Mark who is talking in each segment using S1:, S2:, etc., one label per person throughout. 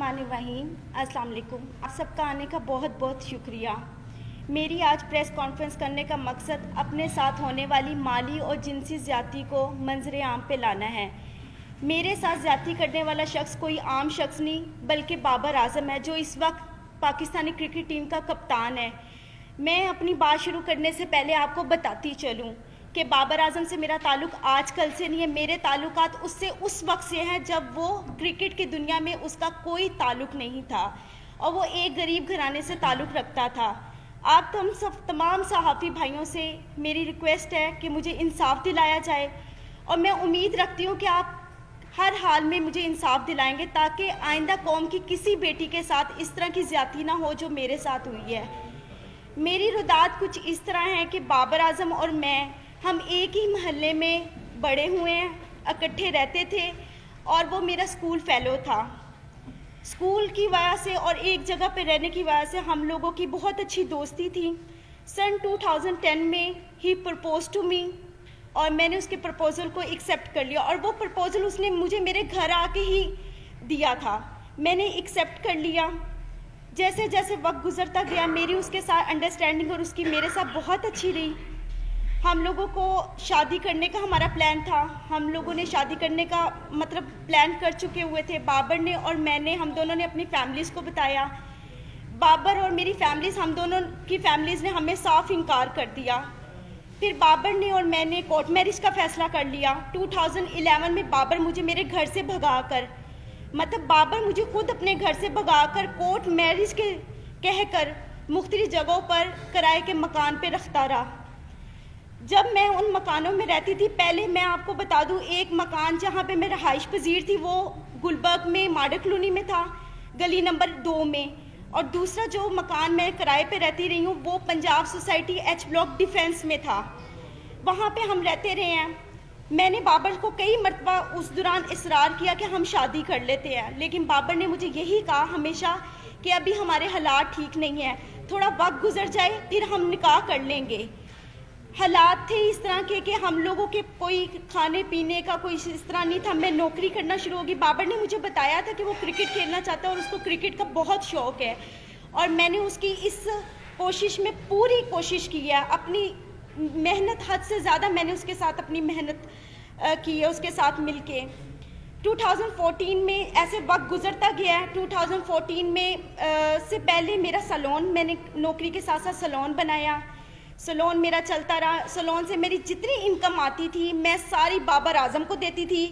S1: बिस्मिल्लाहिर्रहमानिर्रहीम। अस्सलाम वालेकुम। आप सबका आने का बहुत बहुत शुक्रिया। मेरी आज प्रेस कॉन्फ्रेंस करने का मकसद अपने साथ होने वाली माली और जिनसी ज़्यादती को मंजर आम पे लाना है। मेरे साथ ज़्यादती करने वाला शख्स कोई आम शख्स नहीं बल्कि बाबर आज़म है, जो इस वक्त पाकिस्तानी क्रिकेट टीम का कप्तान है। मैं अपनी बात शुरू करने से पहले आपको बताती चलूँ कि बाबर आज़म से मेरा ताल्लुक़ आज कल से नहीं है। मेरे ताल्लुकात उससे उस वक्त से हैं जब वो क्रिकेट की दुनिया में उसका कोई ताल्लुक़ नहीं था और वो एक गरीब घराने से ताल्लुक़ रखता था। आप हम सब तमाम सहाफ़ी भाइयों से मेरी रिक्वेस्ट है कि मुझे इंसाफ दिलाया जाए और मैं उम्मीद रखती हूँ कि आप हर हाल में मुझे इंसाफ दिलाएंगे ताकि आइंदा कौम की किसी बेटी के साथ इस तरह की ज़्यादती ना हो जो मेरे साथ हुई है। मेरी रुदात कुछ इस तरह है कि बाबर आज़म और हम एक ही महल्ले में बड़े हुए हैं, इकट्ठे रहते थे और वो मेरा स्कूल फेलो था। स्कूल की वजह से और एक जगह पे रहने की वजह से हम लोगों की बहुत अच्छी दोस्ती थी। सन 2010 में ही प्रपोज टू मी और मैंने उसके प्रपोज़ल को एक्सेप्ट कर लिया और वो प्रपोज़ल उसने मुझे मेरे घर आके ही दिया था। मैंने एक्सेप्ट कर लिया। जैसे जैसे वक्त गुजरता गया मेरी उसके साथ अंडरस्टैंडिंग और उसकी मेरे साथ बहुत अच्छी रही। हम लोगों को शादी करने का हमारा प्लान था। हम लोगों ने शादी करने का मतलब प्लान कर चुके हुए थे। बाबर ने और मैंने, हम दोनों ने अपनी फैमिलीज़ को बताया। बाबर और मेरी फैमिलीज़, हम दोनों की फैमिलीज़ ने हमें साफ इनकार कर दिया। फिर बाबर ने और मैंने कोर्ट मैरिज का फ़ैसला कर लिया। 2011 में बाबर मुझे मेरे घर से भगाकर, मतलब बाबर मुझे खुद अपने घर से भगाकर कोर्ट मैरिज के कहकर मुख्तलिफ जगहों पर किराए के मकान पे रखता रहा। जब मैं उन मकानों में रहती थी, पहले मैं आपको बता दूं, एक मकान जहाँ पे मैं रहाइश पजीर थी वो गुलबर्ग में मॉडल कॉलोनी में था, गली नंबर 2 में, और दूसरा जो मकान मैं किराए पे रहती रही हूँ वो Punjab society H block defence में था। वहाँ पे हम रहते रहे हैं। मैंने बाबर को कई मरतबा उस दौरान इसरार किया कि हम शादी कर लेते हैं, लेकिन बाबर ने मुझे यही कहा हमेशा कि अभी हमारे हालात ठीक नहीं है, थोड़ा वक्त गुजर जाए फिर हम निकाह कर लेंगे। हालात थे इस तरह के कि हम लोगों के कोई खाने पीने का कोई इस तरह नहीं था। मैं नौकरी करना शुरू होगी। बाबर ने मुझे बताया था कि वो क्रिकेट खेलना चाहता है और उसको क्रिकेट का बहुत शौक़ है और मैंने उसकी इस कोशिश में पूरी कोशिश की है। अपनी मेहनत हद से ज़्यादा मैंने उसके साथ अपनी मेहनत की है, उसके साथ मिलके। 2014 में ऐसे वक्त गुजरता गया है। 2014 में से पहले मेरा सैलून, मैंने नौकरी के साथ साथ सैलून बनाया। सैलून मेरा चलता रहा। सैलून से मेरी जितनी इनकम आती थी मैं सारी बाबर आज़म को देती थी।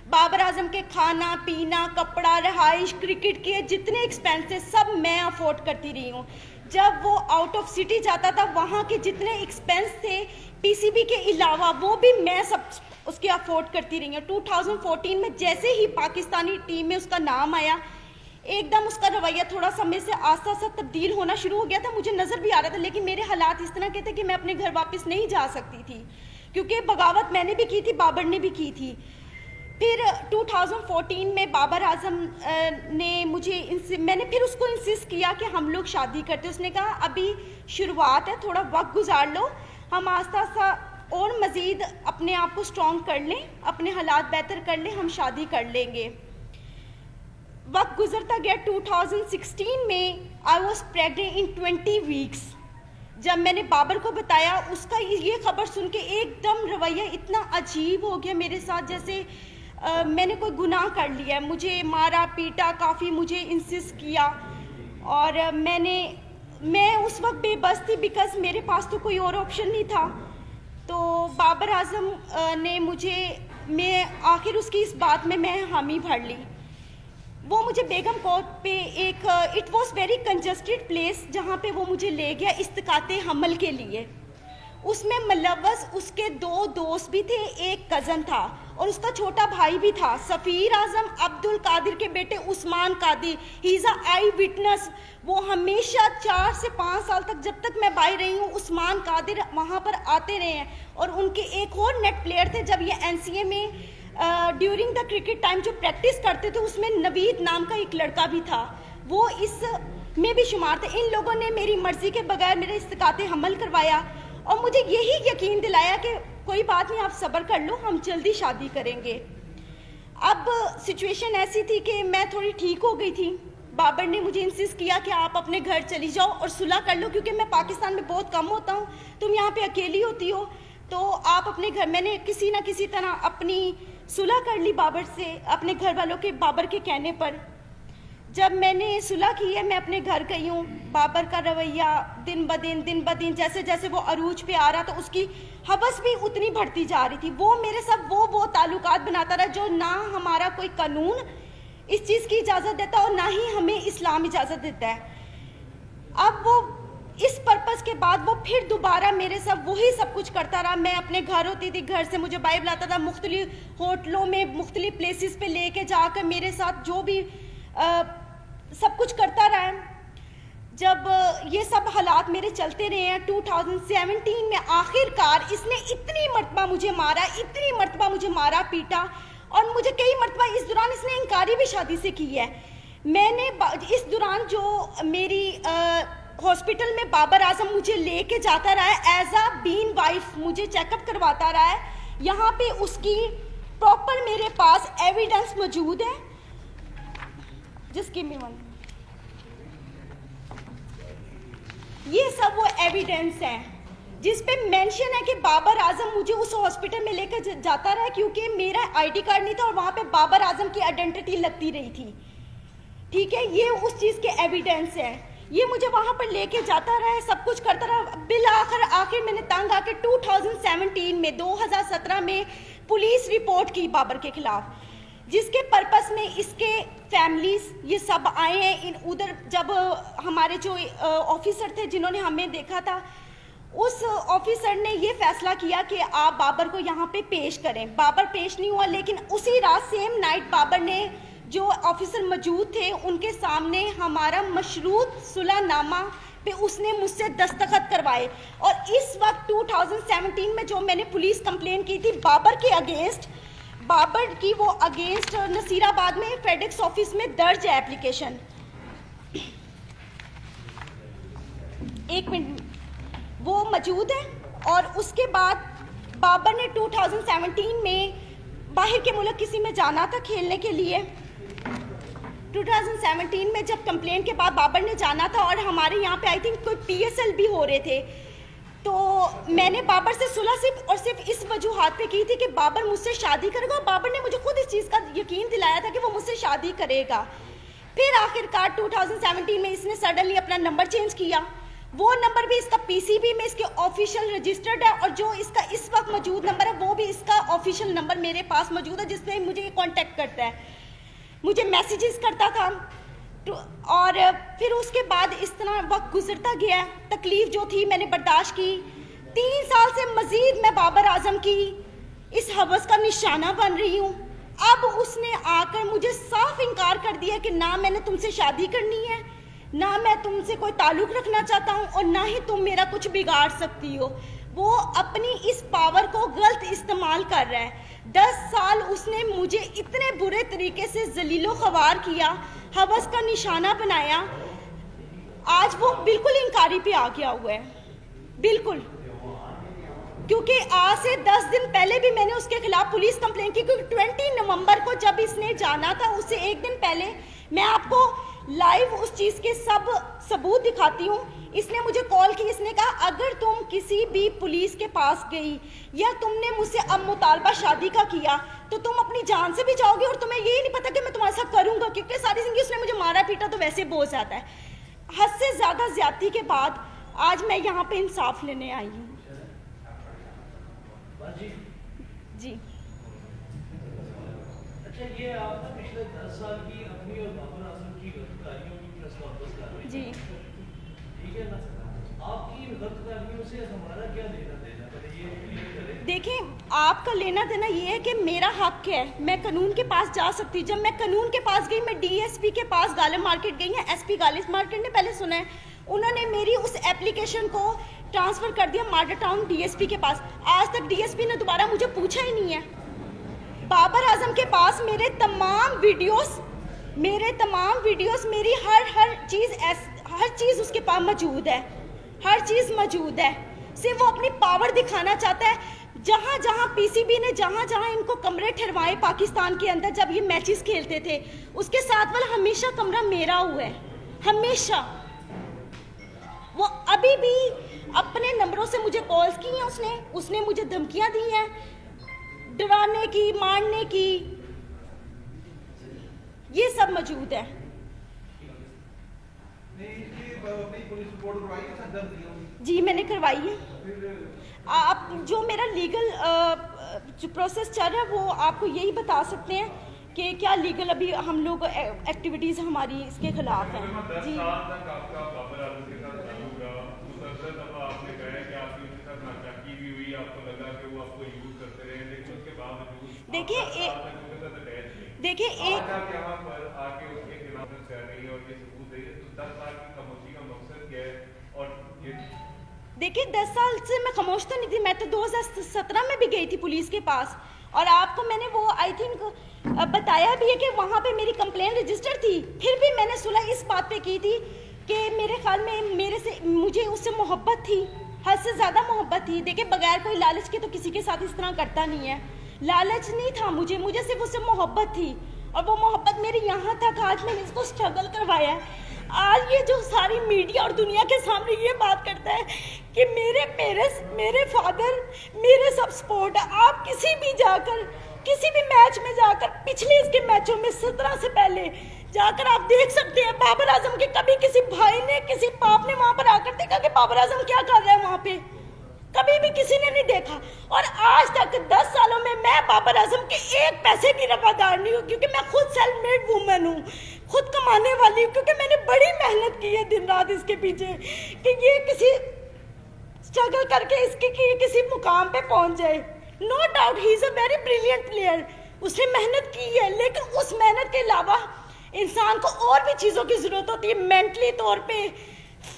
S1: बाबर आज़म के खाना पीना, कपड़ा, रहाइश, क्रिकेट के जितने एक्सपेंसेस सब मैं अफोर्ड करती रही हूँ। जब वो आउट ऑफ सिटी जाता था वहाँ के जितने एक्सपेंस थे पीसीबी के अलावा वो भी मैं सब उसके अफोर्ड करती रही हूँ। 2014 में जैसे ही पाकिस्तानी टीम में उसका नाम आया एकदम उसका रवैया थोड़ा समय से आस्ता आस्ता तब्दील होना शुरू हो गया था। मुझे नज़र भी आ रहा था, लेकिन मेरे हालात इस तरह के थे कि मैं अपने घर वापस नहीं जा सकती थी क्योंकि बगावत मैंने भी की थी, बाबर ने भी की थी। फिर 2014 में बाबर आज़म ने मैंने फिर उसको इंसिस्ट किया कि हम लोग शादी करते। उसने कहा अभी शुरुआत है, थोड़ा वक्त गुजार लो, हम आस्ता आस्ता और मज़ीद अपने आप को स्ट्रॉन्ग कर लें, अपने हालात बेहतर कर लें, हम शादी कर लेंगे। वक्त गुजरता गया। 2016 में I was pregnant in 20 weeks. जब मैंने बाबर को बताया उसका ये खबर सुन के एकदम रवैया इतना अजीब हो गया मेरे साथ, जैसे मैंने कोई गुनाह कर लिया। मुझे मारा पीटा, काफ़ी मुझे इंसिस्ट किया और मैं उस वक्त बेबस थी बिकॉज मेरे पास तो कोई और ऑप्शन नहीं था। तो बाबर आज़म ने मैं आखिर उसकी इस बात में मैं हामी भर ली। वो मुझे बेगम कोर्ट पे एक it was very congested place जहाँ पे वो मुझे ले गया इस्तिकाते हमल के लिए। उसमें मुलव्वस उसके 2 दोस्त भी थे, एक कज़न था और उसका छोटा भाई भी था, सफ़ीर आज़म, अब्दुल कादिर के बेटे Usman Qadir. He is a eye witness. वो हमेशा 4 से 5 साल तक, जब तक मैं बाहर रही हूँ, उस्मान कादिर वहाँ पर आते रहे हैं। और उनके एक और नेट प्लेयर थे जब ये NCA में ड्यूरिंग द क्रिकेट टाइम जो प्रैक्टिस करते थे उसमें नवीद नाम का एक लड़का भी था, वो इस में भी शुमार थे। इन लोगों ने मेरी मर्जी के बगैर मेरे इस्तिकाते हमल करवाया और मुझे यही यकीन दिलाया कि कोई बात नहीं, आप सब्र कर लो, हम जल्दी शादी करेंगे। अब सिचुएशन ऐसी थी कि मैं थोड़ी ठीक हो गई थी, بابر نے مجھے انسسٹ کیا کہ آپ اپنے گھر چلی جاؤ اور صلح کر لو، کیونکہ میں پاکستان میں بہت کم ہوتا ہوں، تم یہاں پہ اکیلی ہوتی ہو، تو آپ اپنے گھر. میں نے کسی نہ کسی طرح اپنی صلح کر لی بابر سے، اپنے گھر والوں کے، بابر کے کہنے پر. جب میں نے صلح کی ہے، میں اپنے گھر گئی ہوں. بابر کا رویہ دن بدن جیسے جیسے وہ عروج پہ آ رہا تو اس کی حوث بھی اتنی بڑھتی جا رہی تھی. وہ میرے ساتھ وہ تعلقات بناتا رہا جو نہ ہمارا کوئی قانون اس چیز کی اجازت دیتا اور نہ ہی ہمیں اسلام اجازت دیتا ہے. اب وہ اس پرپس کے بعد وہ پھر دوبارہ میرے ساتھ وہی سب کچھ کرتا رہا. میں اپنے گھر ہوتی تھی، گھر سے مجھے باہر لاتا تھا، مختلف ہوٹلوں میں مختلف پلیسز پہ لے کے جا کر میرے ساتھ جو بھی سب کچھ کرتا رہا ہے. جب یہ سب حالات میرے چلتے رہے ہیں 2017 میں آخر کار اس نے اتنی مرتبہ مجھے مارا پیٹا، اور مجھے کئی مرتبہ اس دوران اس نے انکاری بھی شادی سے کی ہے. میں نے اس دوران جو میری ہاسپٹل میں بابر اعظم مجھے لے کے جاتا رہا ہے ایز اے بین وائف، مجھے چیک اپ کرواتا رہا ہے. یہاں پہ اس کی پراپر میرے پاس ایویڈنس موجود ہے. جس کی یہ سب وہ ایویڈنس ہیں جس پہ مینشن ہے کہ بابر اعظم مجھے اس ہاسپٹل میں لے کر جاتا رہا کیونکہ میرا آئی ڈی کارڈ نہیں تھا اور وہاں پہ بابر اعظم کی آئیڈینٹی لگتی رہی تھی. ٹھیک ہے، یہ اس چیز کے ایویڈنس ہے. یہ مجھے وہاں پر لے کے جاتا رہا ہے، سب کچھ کرتا رہا. بالآخر میں نے تنگ آ کے 2017 میں پولیس رپورٹ کی بابر کے خلاف، جس کے پرپس میں اس کے فیملیز یہ سب آئے ہیں. ادھر جب ہمارے جو آفیسر تھے جنہوں نے ہمیں دیکھا تھا، اس آفیسر نے یہ فیصلہ کیا کہ آپ بابر کو یہاں پہ پیش کریں. بابر پیش نہیں ہوا، لیکن اسی رات سیم نائٹ بابر نے، جو آفیسر موجود تھے ان کے سامنے، ہمارا مشروط صلح نامہ پہ اس نے مجھ سے دستخط کروائے. اور اس وقت 2017 میں جو میں نے پولیس کمپلین کی تھی بابر کے اگینسٹ، بابر کی وہ اگینسٹ نصیر آباد میں فیڈیکس آفس میں درج ہے اپلیکیشن. ایک منٹ، وہ موجود ہے. اور اس کے بعد بابر نے 2017 میں باہر کے ملک کسی میں جانا تھا کھیلنے کے لیے. 2017 میں جب کمپلین کے بعد بابر نے جانا تھا اور ہمارے یہاں پہ آئی تھنک کوئی PSL بھی ہو رہے تھے، تو میں نے بابر سے صلح صرف اس وجوہات پہ کی تھی کہ بابر مجھ سے شادی کرے گا. بابر نے مجھے خود اس چیز کا یقین دلایا تھا کہ وہ مجھ سے شادی کرے گا. پھر آخر کار 2017 میں اس نے سڈنلی اپنا نمبر چینج کیا. وہ نمبر بھی اس کا PCB میں اس کے آفیشیل رجسٹرڈ ہے، اور جو اس کا اس وقت موجود نمبر ہے وہ بھی اس کا آفیشیل نمبر میرے پاس موجود ہے، جس میں مجھے کانٹیکٹ کرتا ہے، مجھے میسیجز کرتا تھا. اور پھر اس کے بعد اس طرح وقت گزرتا گیا. تکلیف جو تھی میں نے برداشت کی. 3 سال سے مزید میں بابر اعظم کی اس حوث کا نشانہ بن رہی ہوں. اب اس نے آ کر مجھے صاف انکار کر دیا کہ نہ میں نے تم سے شادی کرنی ہے، نہ میں تم سے کوئی تعلق رکھنا چاہتا ہوں، اور نہ ہی تم میرا کچھ بگاڑ سکتی ہو. وہ اپنی اس پاور کو غلط استعمال کر رہا ہے. 10 سال اس نے مجھے اتنے برے طریقے سے ذلیل و خوار کیا، حوث کا نشانہ بنایا. آج وہ بالکل انکاری پہ آ گیا ہوا ہے، بالکل. کیونکہ آج سے 10 دن پہلے بھی میں نے اس کے خلاف پولیس کمپلین کی، کیونکہ 20 نومبر کو جب اس نے جانا تھا اس سے 1 دن پہلے، میں آپ کو لائیو اس چیز کے سب ثبوت دکھاتی ہوں. اس نے مجھے کال کی، اس نے کہا اگر تم کسی بھی پولیس کے پاس گئی یا تم نے مجھ سے اب مطالبہ شادی کا کیا تو تم اپنی جان سے بھی جاؤ گے، اور تمہیں یہی نہیں پتا کہ میں تمہارے ساتھ کروں گا، کیونکہ ساری زندگی اس نے مجھے مارا پیٹا تو ویسے بہت زیادہ ہے. حد سے زیادہ زیادتی کے بعد آج میں یہاں پہ انصاف لینے آئی ہوں. جی
S2: اچھا، یہ آپ نے پچھلے 10 سال کی اپنی اور بابر اعظم کی غلطیوں کی پریس کانفرنس کر رہے ہیں.
S1: جی
S2: ٹھیک ہے نا، آپ کی غلطیوں سے ہمارا کیا لینا دینا، پہلے یہ کلیئر کریں.
S1: دیکھیں، آپ کا لینا دینا یہ ہے کہ میرا حق ہے، میں قانون کے پاس جا سکتی. جب میں قانون کے پاس گئی، میں DSP کے پاس غالب مارکیٹ گئی ہیں. SP غالب مارکیٹ نے پہلے سنا ہے، انہوں نے میری اس ایپلیکیشن کو ٹرانسفر کر دیا ماڈل ٹاؤن DSP کے پاس. آج تک DSP نے دوبارہ مجھے پوچھا ہی نہیں ہے. بابر اعظم کے پاس میرے تمام ویڈیوز، میری ہر چیز اس کے پاس موجود ہے، ہر چیز موجود ہے. صرف وہ اپنی پاور دکھانا چاہتا ہے. जहाँ जहाँ पीसीबी ने जहाँ जहाँ इनको कमरे ठहरवाए पाकिस्तान के अंदर जब ये मैचेस खेलते थे, उसके साथ वाला हमेशा कमरा मेरा हुआ है, हमेशा। वो अभी भी अपने नंबरों से मुझे कॉल्स की हैं, उसने मुझे धमकियां दी हैं, डराने की, मारने की, ये सब मौजूद है। जी मैंने करवाई है। आप जो मेरा लीगल जो प्रोसेस चल रहा है वो आपको यही बता सकते हैं कि क्या लीगल अभी हम लोग एक्टिविटीज़ हमारी इसके खिलाफ हैं। जी देखिए देखिए 10 साल से मैं खामोश तो नहीं थी। मैं तो 2017 में भी गई थी पुलिस के पास, और आपको मैंने वो आई थिंक बताया भी है कि वहाँ पे मेरी कंप्लेन रजिस्टर थी। फिर भी मैंने सुलह इस बात पे की थी कि मेरे ख्याल में मुझे उससे मोहब्बत थी, हद से ज़्यादा मोहब्बत थी। देखिए बगैर कोई लालच के तो किसी के साथ इस तरह करता नहीं है। लालच नहीं था मुझे सिर्फ उससे मोहब्बत थी, और वो मोहब्बत मेरी यहाँ तक आज मैंने इसको स्ट्रगल करवाया है। आज ये जो सारी मीडिया और दुनिया के सामने ये बात करता है कि मेरे फादर मेरे सब सपोर्ट है। आप किसी भी मैच में जाकर पिछले इसके मैचों में 17 से पहले जाकर आप देख सकते हैं बाबर आजम के कभी किसी भाई ने, किसी बाप ने वहां पर आकर देखा कि बाबर आजम क्या कर रहा है वहां पे, कभी भी किसी ने नहीं देखा। और आज तक 10 सालों में मैं बाबर आजम के एक पैसे की रवादार नहीं हूँ, क्योंकि मैं खुद सेल्फ मेड वूमेन हूँ, खुद कमाने वाली हूँ, क्योंकि मैंने बड़ी मेहनत की है दिन रात इसके पीछे कि ये किसी स्ट्रगल करके इसके किसी मुकाम पे पहुंच जाए। No doubt he is a very brilliant player, उसने मेहनत की है, लेकिन उस मेहनत के अलावा इंसान को और भी चीज़ों की ज़रूरत होती है, मेंटली तौर पे,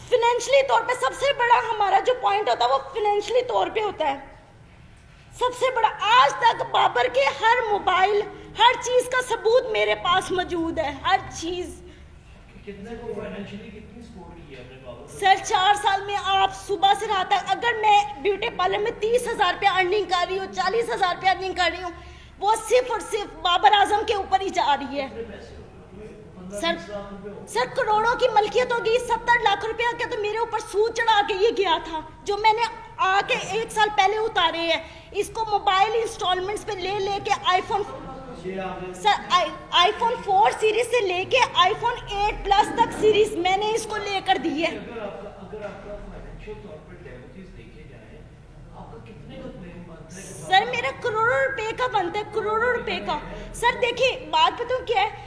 S1: फाइनेंशियली तौर पे। सबसे बड़ा हमारा जो पॉइंट होता है वो फाइनेंशियली तौर पे होता है सबसे बड़ा। आज तक बाबर के हर मोबाइल, हर चीज़ का सबूत मेरे पास मौजूद है, हर चीज़।
S2: कितने को फाइनेंशियली कितनी सपोर्ट की है आपने बाबर?
S1: सर 4 साल में आप सुबह से रात तक, अगर मैं ब्यूटी पार्लर में 30,000 रुपया अर्निंग कर रही हूँ, 40,000 रुपया अर्निंग कर रही हूँ, वो सिर्फ और सिर्फ बाबर आजम के ऊपर ही जा रही है। सर करोड़ों की मलकियत होगी। 70 लाख रुपया का तो मेरे ऊपर सूद चढ़ा के ये गया था, जो मैंने आके 1 साल पहले उतारे हैं। इसको मोबाइल इंस्टॉलमेंट्स पे ले के आईफोन आईफोन 4 सीरीज से लेके आईफोन 8 प्लस तक सीरीज मैंने इसको लेकर दी है।
S2: अगर आपका फाइनेंशियल तौर पे डैमेजेस देखे जाए, आपका कितने का क्लेम बनता है?
S1: सर मेरा करोड़ों रुपए का बनता है, करोड़ों रुपए का। सर देखिए बात बताऊं क्या है,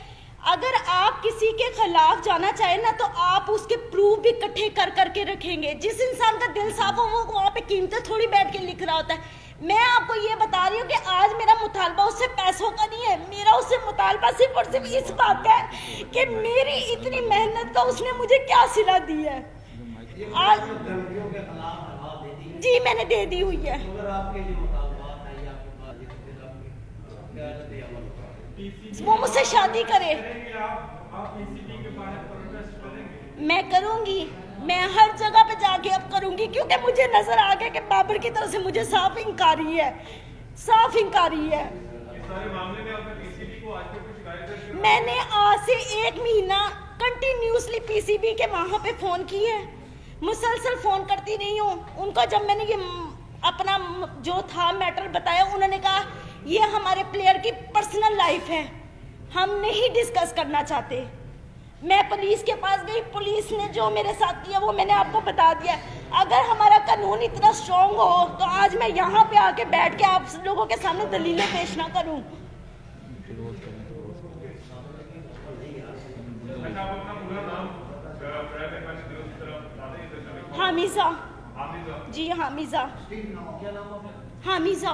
S1: अगर आप किसी के खिलाफ जाना चाहे ना तो आप उसके प्रूफ भी इकट्ठे कर करके रखेंगे। जिस इंसान का दिल साफ हो वो वहाँ पे कीमतें थोड़ी बैठ के लिख रहा होता है। मैं आपको ये बता रही हूँ कि आज मेरा मुतालबा उससे पैसों का नहीं है, मेरा उससे मुतालबा सिर्फ और सिर्फ इस बात का है कि मेरी इतनी मेहनत का उसने मुझे क्या सिला दी है। आज जी मैंने दे दी हुई है। वो मुझसे शादी करे, मैं करूंगी, मैं हर जगह पे जाके अब करूंगी, क्योंकि मुझे नजर आ गया कि बाबर की तरफ से मुझे साफ इंकारी है, साफ इंकारी है। मैंने आज से 1 महीना कंटिन्यूसली पीसीबी के वहां पे फोन किए, मुसलसल फोन करती रही हूँ उनको। जब मैंने ये अपना जो था मैटर बताया, उन्होंने कहा ये हमारे प्लेयर की पर्सनल लाइफ है, हम नहीं डिस्कस करना चाहते। मैं पुलिस के पास गई, पुलिस ने जो मेरे साथ किया वो मैंने आपको बता दिया। अगर हमारा कानून इतना स्ट्रॉन्ग हो तो आज मैं यहाँ पे आके बैठ के आप लोगों के सामने दलीलें पेश ना करूँ। हामिजा जी, हामिजा हामिजा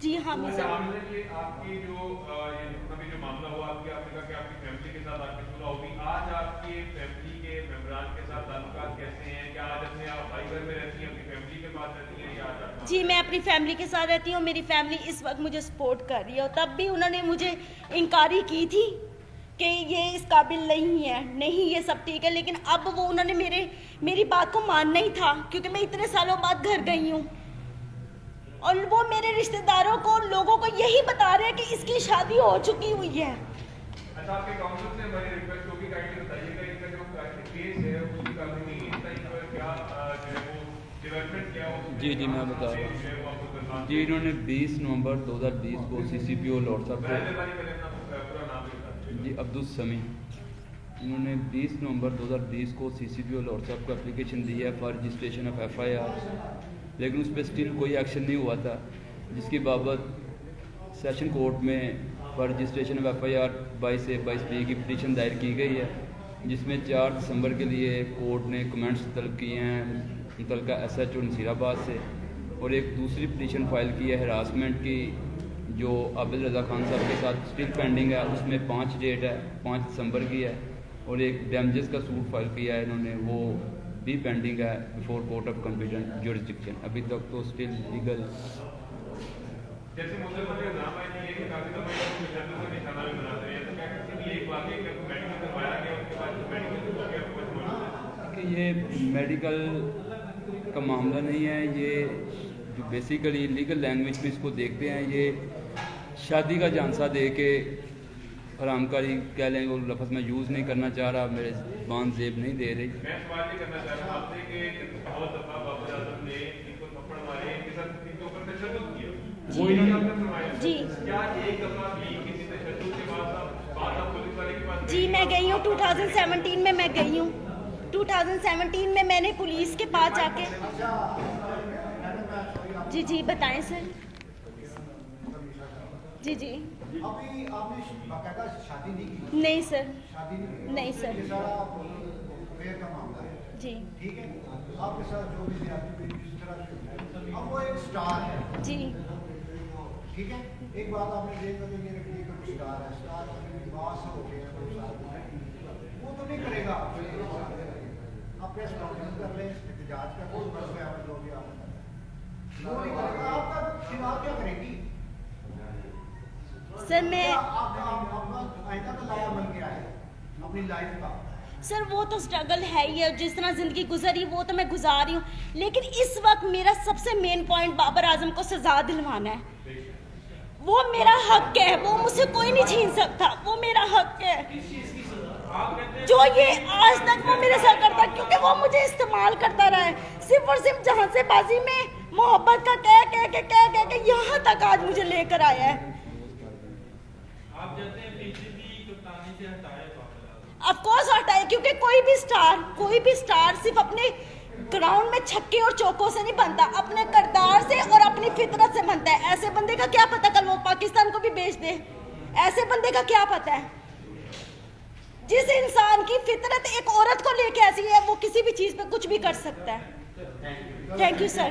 S1: जी, हामिजा।
S3: आपकी जो मामला हुआ, आपने कहा कि आपकी फैमिली के साथ आपकी सुलह होगी। आज आपके फैमिली के मेंबरान के साथ ताल्लुकात कैसे हैं? क्या आज अपने आप भाई घर में रहती हैं, अपनी फैमिली के पास रहती हैं, या आज?
S1: जी मैं अपनी फैमिली के साथ रहती हूँ। मेरी फैमिली इस वक्त मुझे सपोर्ट कर रही है, और तब भी उन्होंने मुझे इंकारी की थी कि ये इस काबिल नहीं है, नहीं ये सब ठीक है। लेकिन अब वो उन्होंने मेरी बात को मानना ही था, क्योंकि मैं इतने सालों बाद घर गई हूँ और वो मेरे रिश्तेदारों को, लोगों को यही बता रहे हैं कि इसकी शादी हो चुकी हुई है।
S3: अच्छा, आपके काउंसिल से हमारी रिक्वेस्ट होगी, काइंडली बताइएगा इनका जो केस है उसकी कानूनी सही पर क्या जो है वो डेवलपमेंट क्या हो।
S4: जी मैं बता रहा हूँ जी। इन्होंने 20 नवंबर 2020 को CCPO लॉर्ड साहब को, जी अब्दुल समी, इन्होंने 20 नवंबर 2020 को CCPO लॉर्ड साहब को एप्लीकेशन दी है फॉर रजिस्ट्रेशन ऑफ FIR, लेकिन उस पर स्टिल कोई एक्शन नहीं हुआ था, जिसकी बाबत सेशन कोर्ट में for registration of FIR 22A/22B की पिटीशन दायर की गई है, जिसमें 4 दिसंबर के लिए कोर्ट ने कमेंट्स तलब किए हैं मुतलका SHO नसीराबाद से, और एक दूसरी पिटीशन फाइल की है हरासमेंट की जो आबिद रज़ा खान साहब के साथ स्टिल पेंडिंग है, उसमें 5 डेट है, 5 दिसंबर की है, और एक डैमेजेस का सूट फाइल किया है इन्होंने, वो भी पेंडिंग है before court of competent jurisdiction. अभी तक तो स्टिल लीगल
S3: जैसे मुसलमान के नाम आए थे कि काफी दफा तशद्दुद का निशाना भी बनाते हैं, तो क्या किसी भी एक वाकई का मेडिकल करवाया गया उसके बाद मेडिकल हो गया कुछ मौजूद
S4: कि ये मेडिकल का मामला नहीं है, ये जो बेसिकली लीगल लैंग्वेज में इसको देखते हैं, ये शादी का झांसा दे के हरामकारी कह लें, वो लफ्ज़ मैं यूज़ नहीं करना चाह रहा, मेरे ज़बान ज़ेब नहीं दे रही।
S3: मैं सवाल ये करना चाह रहा हूँ आपसे कि बहुत दफा बाबर आजम ने इनको थप्पड़ मारे, इनके साथ इनके ऊपर तशद्दुद किया, वो ही आपने फरमाया
S1: जी।
S3: क्या एक दफा भी किसी तशद्दुद के बाद आप पुलिस वाले के पास?
S1: जी मैं गई हूँ 2017 में, मैं गई हूँ 2017 में, मैंने पुलिस के पास जाके। जी बताएं सर। जी
S5: अभी आपने बाकायदा शादी नहीं की?
S1: नहीं सर,
S5: शादी नहीं की?
S1: नहीं सर।
S5: ये सारा अफेयर का मामला है,
S1: जी
S5: ठीक है? आपके साथ जो भी ज्यादती हुई जिस तरह से, अब वो एक स्टार है,
S1: जी
S5: ठीक है? एक बात आपने देखा कि ये रखी है कि स्टार है, स्टार विवाह से हो गया तो वो तो नहीं करेगा, आप प्रेस कॉन्फ्रेंस कर लें, एहतजाज का कोई मसला है जो भी आप वो नहीं करेगा, आपका चुनाव क्या करेगी
S1: सर? मैं
S5: आपका आइंदा का लाया बन के आए अपनी लाइफ का।
S1: सर वो तो स्ट्रगल है ही है, जिस तरह ज़िंदगी गुजरी वो तो मैं गुजार रही हूँ, लेकिन इस वक्त मेरा सबसे मेन पॉइंट बाबर आजम को सजा दिलवाना है। वो मेरा हक है, वो मुझसे कोई नहीं छीन सकता, वो मेरा हक है। जो ये आज तक वो मेरे साथ करता, क्योंकि वो मुझे इस्तेमाल करता रहा है, सिर्फ और सिर्फ जहाँ से बाजी में मोहब्बत का कह के यहाँ तक आज मुझे लेकर आया है।
S2: आप कहते हैं बीजेपी कप्तानी से हटाए बाबर आजम?
S1: ऑफ कोर्स हटाए, क्योंकि कोई भी स्टार सिर्फ अपने ग्राउंड में छक्के और चौकों से नहीं बनता, अपने किरदार से और अपनी फितरत से बनता है। ऐसे बंदे का क्या पता कल वो पाकिस्तान को भी बेच दे, ऐसे बंदे का क्या पता है? जिस इंसान की फितरत एक औरत को लेके ऐसी है, वो किसी भी चीज पे कुछ भी कर सकता है। Thank you sir.